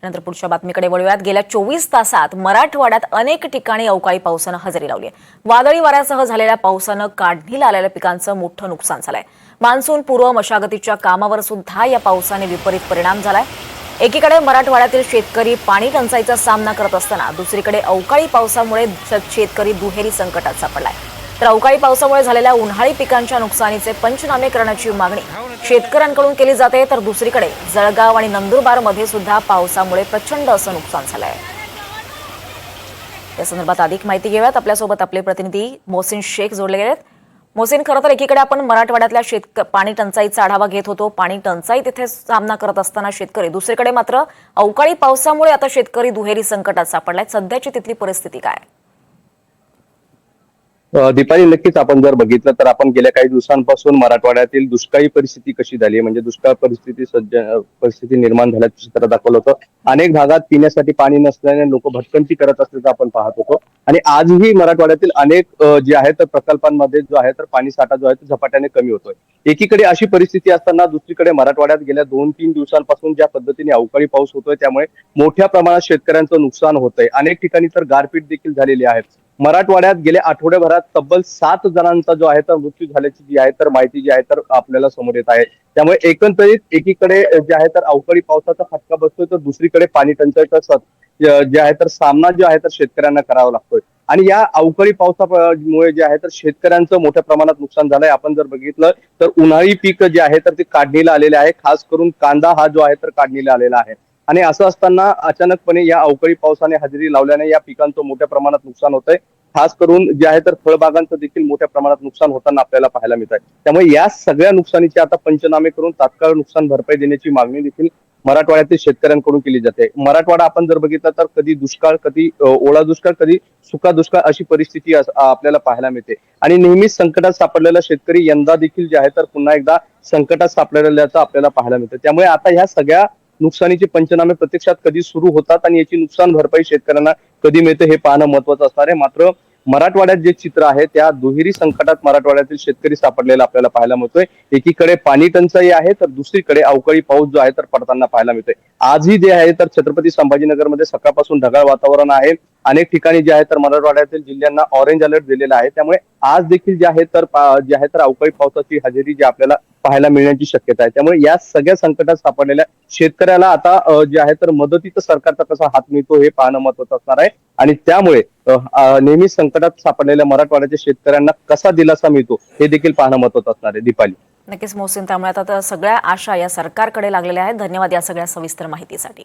नंतर पुढच्या बातमीकडे वळूयात। गेल्या 24 तासात मराठवाड्यात अनेक ठिकाणी अवकाळी पावसानं हजेरी लावली आहे। वादळी वाऱ्यासह झालेल्या पावसानं काढणीला आलेल्या पिकांचं मोठं नुकसान झालंय। मान्सून पूर्व मशागतीच्या कामावर सुद्धा या पावसाने विपरीत परिणाम झालाय। एकीकडे मराठवाड्यातील शेतकरी पाणी टंचाईचा सामना करत असताना दुसरीकडे अवकाळी पावसामुळे शेतकरी दुहेरी संकटात सापडलाय। तर अवकाळी पावसामुळे झालेल्या उन्हाळी पिकांच्या नुकसानीचे पंचनामे करण्याची मागणी शेतकऱ्यांकडून केली जाते। तर दुसरीकडे जळगाव आणि नंदुरबारमध्ये सुद्धा पावसामुळे प्रचंड असं नुकसान झालंय। या संदर्भात अधिक माहिती घेऊयात। आपल्यासोबत आपले प्रतिनिधी मोहसिन शेख जोडले गेलेत। मोहसिन, खरं तर एकीकडे आपण मराठवाड्यातल्या पाणी टंचाईचा आढावा घेत होतो। पाणी टंचाई तिथे सामना करत असताना शेतकरी, दुसरीकडे मात्र अवकाळी पावसामुळे आता शेतकरी दुहेरी संकटात सापडलाय। सध्याची तिथली परिस्थिती काय? दीपाली, नक्कीच आपण जर बघितलं तर आपण गेल्या काही दिवसांपासून मराठवाड्यातील दुष्काळी परिस्थिती कशी झाली, म्हणजे दुष्काळ परिस्थिती निर्माण झाल्याचं चित्र दाखवलं होतं। अनेक भागात पिण्यासाठी पाणी नसल्याने लोक भटकंती करत असल्याचं आपण पाहत होतो। आणि आजही मराठवाड्यातील अनेक जे आहे तर प्रकल्पांमध्ये जो आहे तर पाणी साठा जो आहे तो झपाट्याने कमी होतोय। एकीकडे अशी परिस्थिती असताना दुसरीकडे मराठवाड्यात गेल्या 2-3 दिवसांपासून ज्या पद्धतीने अवकाळी पाऊस होतोय त्यामुळे मोठ्या प्रमाणात शेतकऱ्यांचं नुकसान होतंय। अनेक ठिकाणी तर गारपीट देखील झालेली आहे। मराठवाड्यात गेल्या आठवड्याभरात तब्बल 7 जणांचा जो आहे तर मृत्यू झाल्याची जी आहे तर माहिती जी आहे तर आपल्याला समोर येत आहे। त्यामुळे एकंदरीत एकीकडे जे आहे तर अवकाळी पावसाचा फटका बसतोय तर दुसरीकडे पाणी टंचाईचा जे आहे तर सामना जो आहे तर शेतकऱ्यांना करावा लागतोय। आणि या अवकाळी पावसामुळे जे आहे तर शेतकऱ्यांचं मोठ्या प्रमाणात नुकसान झालंय। आपण जर बघितलं तर उन्हाळी पीक जे आहे तर ते काढणीला आलेले आहे। खास करून कांदा हा जो आहे तर काढणीला आलेला आहे। आणि असं असताना अचानकपणे या अवकाळी पावसाने हजेरी लावल्याने या पिकांचं मोठ्या प्रमाणात नुकसान होतंय। खास करून जे आहे तर फळबागांचं देखील मोठ्या प्रमाणात नुकसान होताना आपल्याला पाहायला मिळत आहे। त्यामुळे या सगळ्या नुकसानीचे आता पंचनामे करून तात्काळ नुकसान भरपाई देण्याची मागणी देखील मराठवाड्यातील शेतकऱ्यांकडून केली जाते। मराठवाडा आपण जर बघितलं तर कधी दुष्काळ, कधी ओला दुष्काळ, कधी सुका दुष्काळ अशी परिस्थिती आपल्याला पाहायला मिळते। आणि नेहमीच संकटात सापडलेला शेतकरी यंदा देखील जे आहे तर पुन्हा एकदा संकटात सापडलेल्याचं आपल्याला पाहायला मिळतं। त्यामुळे आता ह्या सगळ्या नुकसानीचे पंचनामे प्रत्यक्षात कधी सुरू होतात आणि याची नुकसान भरपाई शेतकऱ्यांना कधी मिळते हे पाहणं महत्वाचं असणार आहे। मात्र मराठवाड्यात जे चित्र आहे त्या दुहेरी संकटात मराठवाड्यातील शेतकरी सापडलेला आपल्याला पाहायला मिळतोय। एकीकडे पाणी टंचाई आहे तर दुसरीकडे अवकाळी पाऊस जो आहे तर पडताना पाहायला मिळतोय। आजही जे आहे तर छत्रपती संभाजीनगरमध्ये सकाळपासून ढगाळ वातावरण आहे। अनेक ठिकाणी जे आहे तर मराठवाड्यातील जिल्ह्यांना ऑरेंज अलर्ट दिलेला आहे। त्यामुळे आज देखील जे आहे तर अवकाळी पावसाची हजेरी जी आपल्याला पाहायला मिळण्याची शक्यता आहे। त्यामुळे या सगळ्या संकटात सापडलेल्या शेतकऱ्याला आता जे आहे तर मदतीचा सरकारचा कसा हात मिळतो हे पाहणं महत्वाचं असणार आहे। आणि त्यामुळे नेहमी संकटात सापडलेल्या मराठवाड्याच्या शेतकऱ्यांना कसा दिलासा मिळतो हे देखील पाहणं महत्वाचं असणार आहे। दीपाली, नक्कीच मोहसिन, त्यामुळे आता सगळ्या आशा या सरकारकडे लागलेल्या आहेत। धन्यवाद या सगळ्या सविस्तर माहितीसाठी।